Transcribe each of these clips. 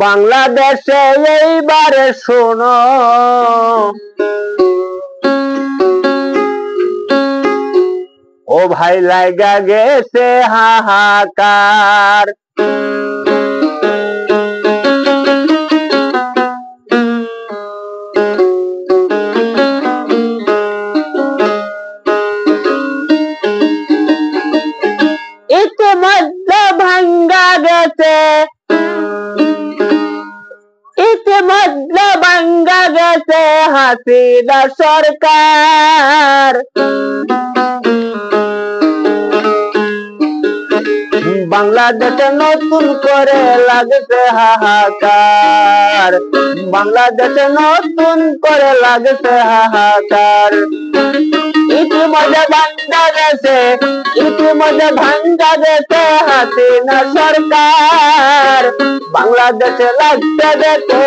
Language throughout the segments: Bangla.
বাংলাদেশে এইবারে শোনো ও ভাই লাগা গেছে হাহাকার। ইতিমধ্যে ভাঙ্গা গেছে, ইতিমধ্যে ভাঙ্গা গেছে হাসিনা সরকার। বাংলাদেশে নতুন করে লাগছে হাহাকার, বাংলাদেশে নতুন করে লাগছে হাহাকার। ইতিমধ্যে ভাঙ্গা গেছে, ইতিমধ্যে ভাঙ্গা গেছে হাসিনা সরকার। বাংলাদেশে লাগছে দেখো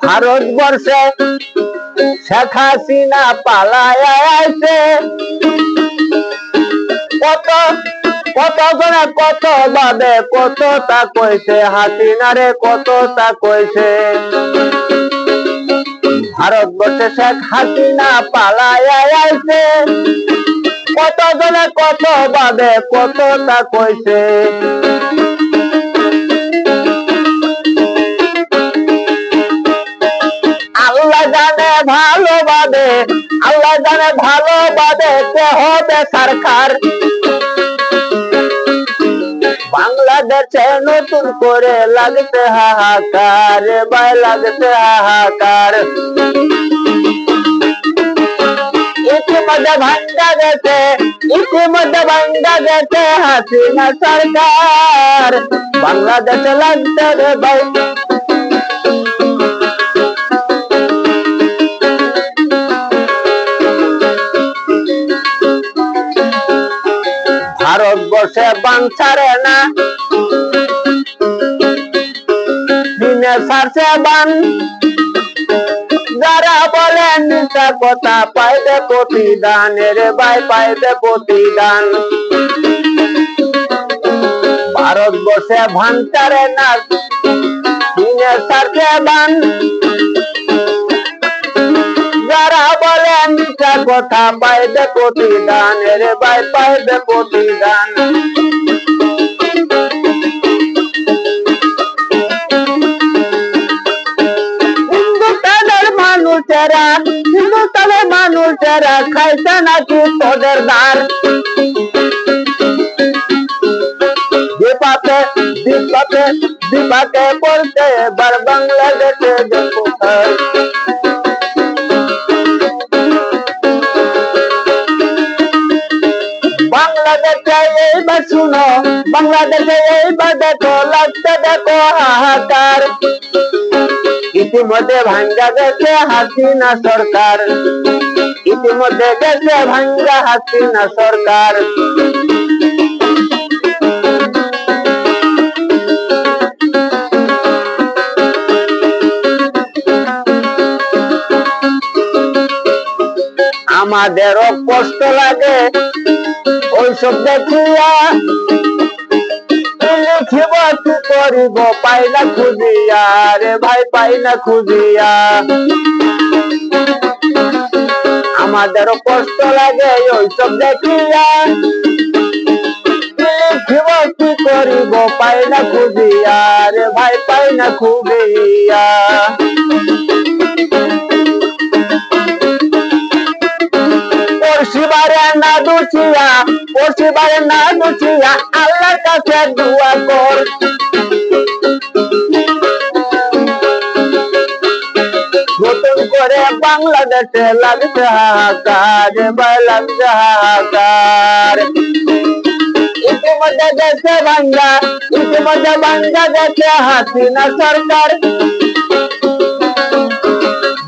ভারতবর্ষে শেখ হাসিনা পালায় আছে। কত কত জনে কত ভাবে কত তা কইছে, হাসিনারে কত তা কইছে। ভারতবর্ষে শেখ হাসিনা পালায় আছে। কত জনে কত ভাবে কত তা কইছে। আল্লাহ জানে ভালোভাবে, আল্লাহ জানে ভালোভাবে কে হবে সরকার। বাংলাদেশে নতুন করে লাগছে হাহাকার, ভাই লাগছে হাহাকার। ইতিমধ্যে ভাঙ্গা গেছে, ইতিমধ্যে ভাঙ্গা গেছে হাসিনা সরকার। বাংলাদেশে লাগছে রে ভাই ভারতবর্ষে বান ছাড়ে না, দিনে ছাড়ছে বান। যারা বলে মিথ্যা কথা পাইবে প্রতিদান, রে ভাই পাইবে প্রতিদান। ভারতবর্ষে ভান ছাড়ে না, দিনে ছাড়ছে বান। যারা বলে মিথ্যা কথা পাইবে প্রতিদান, রে ভাই পাইবে প্রতিদান। হিন্দুস্তানের মানুষেরা, হিন্দুস্তানের মানুষেরা খাইছে নাকি তোদের ধার। বিপাকে বিপাকে বিপাকে পড়ছে এবার বাংলাদেশে দেখো। বাংলাদেশে এইবার শুনো, বাংলাদেশে এইবার দেখো লাগছে দেখো হাহাকার। ইতিমধ্যে ভাঙ্গা গেছে হাসিনা সরকার, ইতিমধ্যে গেছে ভাঙ্গা হাসিনা সরকার। আমাদেরও কষ্ট লাগে ওইসব দেখিয়া, লিখিব কি করিব পাই না খুঁজিয়া, রে ভাই পাই না খুঁজিয়া। আমাদেরও কষ্ট লাগে ওইসব দেখিয়া, লিখিব কি করিব পাই না খুঁজিয়া, রে ভাই পাই না খুঁজিয়া। পরশিবারে না দুচিয়া, পরশিবারে না দুচিয়া আল্লাহর কাছে দোয়া কর। নতুন করে বাংলাদেশে লাগছে হাহাকার, ভাই লাগছে হাহাকার। ইতিমধ্যে গেছে ভাঙ্গা, ইতিমধ্যে ভাঙ্গা গেছে হাসিনা সরকার।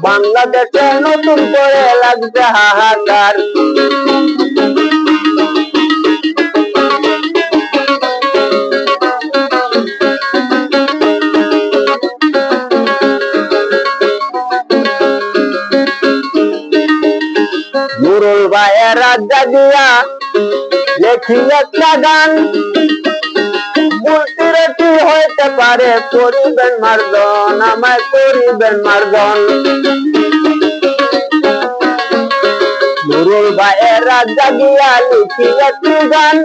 বাংলাদেশে নতুন করে লাগছে হাহাকার। ভাইয়েরা জাগিয়া লেখি একটা গান, বুলটিরটি হইতে পারে করিবেন মার্জন, আমায় করিবেন মার্জন। নুরুল ভাইয়েরা জাগিয়া লিখি একটি গান,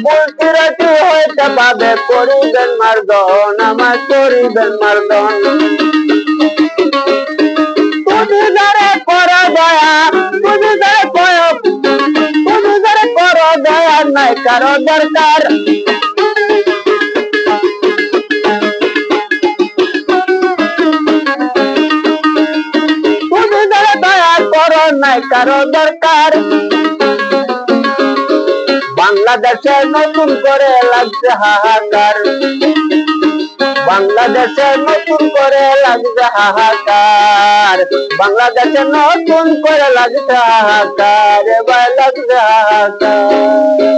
বুলটিরটি হইতে পারে করিবেন মার্জন, আমায় করিবেন মার্জন। তুমি যারে করো দয়া, তুমি যারে করো দয়া, নাই কারো দরকার। তুমি যারে দয়া করো, নাই কারো দরকার। বাংলাদেশে নতুন করে লাগছে হাহাকার, বাংলাদেশে নতুন করে লাগছে হাহাকার, বাংলাদেশে নতুন করে লাগছে হাহাকার, এবার লাগছে হাহাকার।